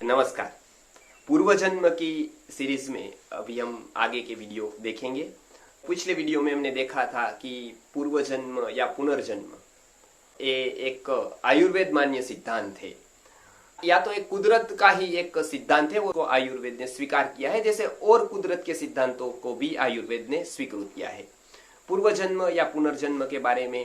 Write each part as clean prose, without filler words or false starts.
नमस्कार। पूर्व जन्म की सीरीज में अभी हम आगे के वीडियो देखेंगे। पिछले वीडियो में हमने देखा था कि पूर्व जन्म या पुनर्जन्म ये एक आयुर्वेद मान्य सिद्धांत है, या तो एक कुदरत का ही एक सिद्धांत है, वो आयुर्वेद ने स्वीकार किया है, जैसे और कुदरत के सिद्धांतों को भी आयुर्वेद ने स्वीकृत किया है। पूर्व जन्म या पुनर्जन्म के बारे में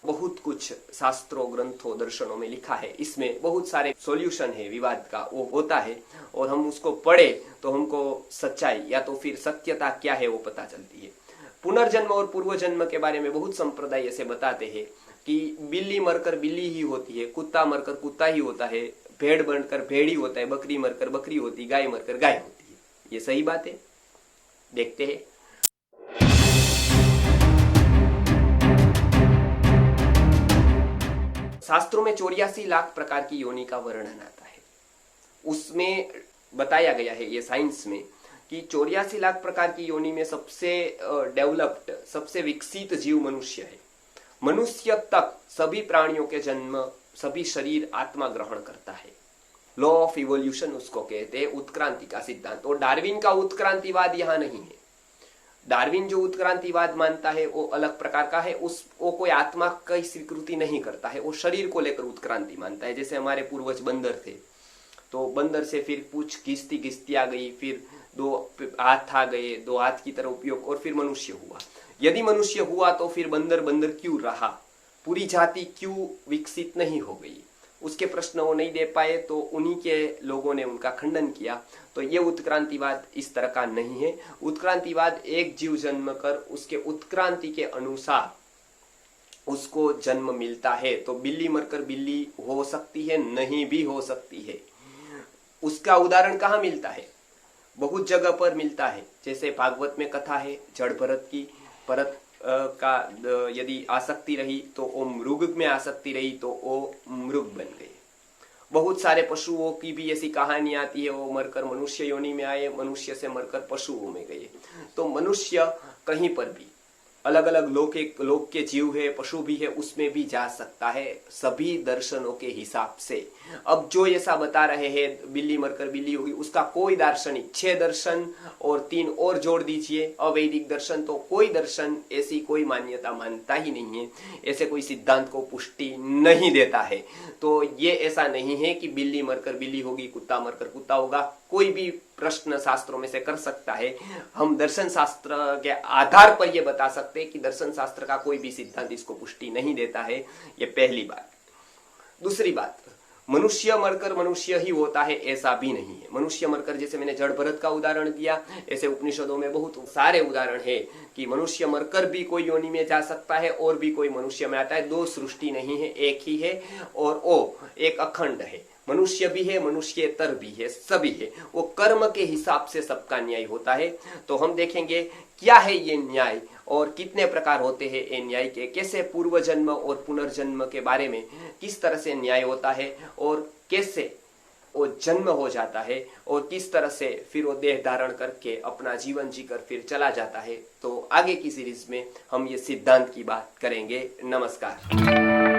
बहुत कुछ शास्त्रों, ग्रंथों, दर्शनों में लिखा है। इसमें बहुत सारे सॉल्यूशन है विवाद का, वो होता है और हम उसको पढ़े तो हमको सच्चाई या तो फिर सत्यता क्या है वो पता चलती है। पुनर्जन्म और पूर्व जन्म के बारे में बहुत संप्रदाय ऐसे बताते हैं कि बिल्ली मरकर बिल्ली ही होती है, कुत्ता मरकर कुत्ता ही होता है, भेड़ बनकर भेड़ ही होता है, बकरी मरकर बकरी होती, गाय मरकर गाय होती है। ये सही बात है? देखते हैं। शास्त्रों में 84 लाख प्रकार की योनि का वर्णन आता है। उसमें बताया गया है, ये साइंस में, कि 84 लाख प्रकार की योनि में सबसे डेवलप्ड, सबसे विकसित जीव मनुष्य है। मनुष्य तक सभी प्राणियों के जन्म, सभी शरीर आत्मा ग्रहण करता है। लॉ ऑफ इवोल्यूशन उसको कहते हैं, उत्क्रांति का सिद्धांत। और डार्विन का उत्क्रांतिवाद यहां नहीं है। डार्विन जो उत्क्रांतिवाद मानता है वो अलग प्रकार का है। वो कोई आत्मा की स्वीकृति नहीं करता है, वो शरीर को लेकर उत्क्रांति मानता है। जैसे हमारे पूर्वज बंदर थे, तो बंदर से फिर पूंछ घिसती घिसती आ गई, फिर 2 हाथ आ गए, 2 हाथ की तरह उपयोग, और फिर मनुष्य हुआ। यदि मनुष्य हुआ तो फिर बंदर बंदर क्यों रहा, पूरी जाति क्यों विकसित नहीं हो गई? उसके प्रश्न वो नहीं दे पाए, तो उन्हीं के लोगों ने उनका खंडन किया। तो ये उत्क्रांतिवाद इस तरह का नहीं है। उत्क्रांतिवाद एक जीव जन्म कर उसके उत्क्रांति के अनुसार उसको जन्म मिलता है। तो बिल्ली मरकर बिल्ली हो सकती है, नहीं भी हो सकती है। उसका उदाहरण कहाँ मिलता है? बहुत जगह पर मिलता है। जैसे भागवत में कथा है जड़ भरत की, भरत का यदि आसक्ति रही तो वो मृग में आसक्ति रही तो वो मृग बन गए। बहुत सारे पशुओं की भी ऐसी कहानी आती है, वो मरकर मनुष्य योनि में आए, मनुष्य से मरकर पशुओं में गए। तो मनुष्य कहीं पर भी अलग अलग लोक के जीव है, पशु भी है, उसमें भी जा सकता है सभी दर्शनों के हिसाब से। अब जो ऐसा बता रहे हैं बिल्ली मरकर बिल्ली होगी, उसका कोई दार्शनिक, 6 दर्शन और 3 और जोड़ दीजिए अवैदिक दर्शन, तो कोई दर्शन ऐसी कोई मान्यता मानता ही नहीं है, ऐसे कोई सिद्धांत को पुष्टि नहीं देता है। तो ये ऐसा नहीं है कि बिल्ली मरकर बिल्ली होगी, कुत्ता मरकर कुत्ता होगा। कोई भी प्रश्न शास्त्रों में से कर सकता है। हम दर्शन शास्त्र के आधार पर यह बता सकते हैं कि दर्शन शास्त्र का कोई भी सिद्धांत इसको पुष्टि नहीं देता है। ये पहली बात। दूसरी बात, मनुष्य मरकर मनुष्य ही होता है ऐसा भी नहीं है। मनुष्य मरकर, जैसे मैंने जड़ भरत का उदाहरण दिया, ऐसे उपनिषदों में बहुत सारे उदाहरण है कि मनुष्य मरकर भी कोई योनि में जा सकता है और भी कोई मनुष्य में आता है। 2 सृष्टि नहीं है, एक ही है, और वो एक अखंड है। मनुष्य भी है, मनुष्यतर भी है, सभी है। वो कर्म के हिसाब से सबका न्याय होता है। तो हम देखेंगे क्या है ये न्याय और कितने प्रकार होते हैं ये न्याय के, कैसे पूर्व जन्म और पुनर्जन्म के बारे में किस तरह से न्याय होता है और कैसे वो जन्म हो जाता है और किस तरह से फिर वो देह धारण करके अपना जीवन जीकर फिर चला जाता है। तो आगे की सीरीज में हम ये सिद्धांत की बात करेंगे। नमस्कार।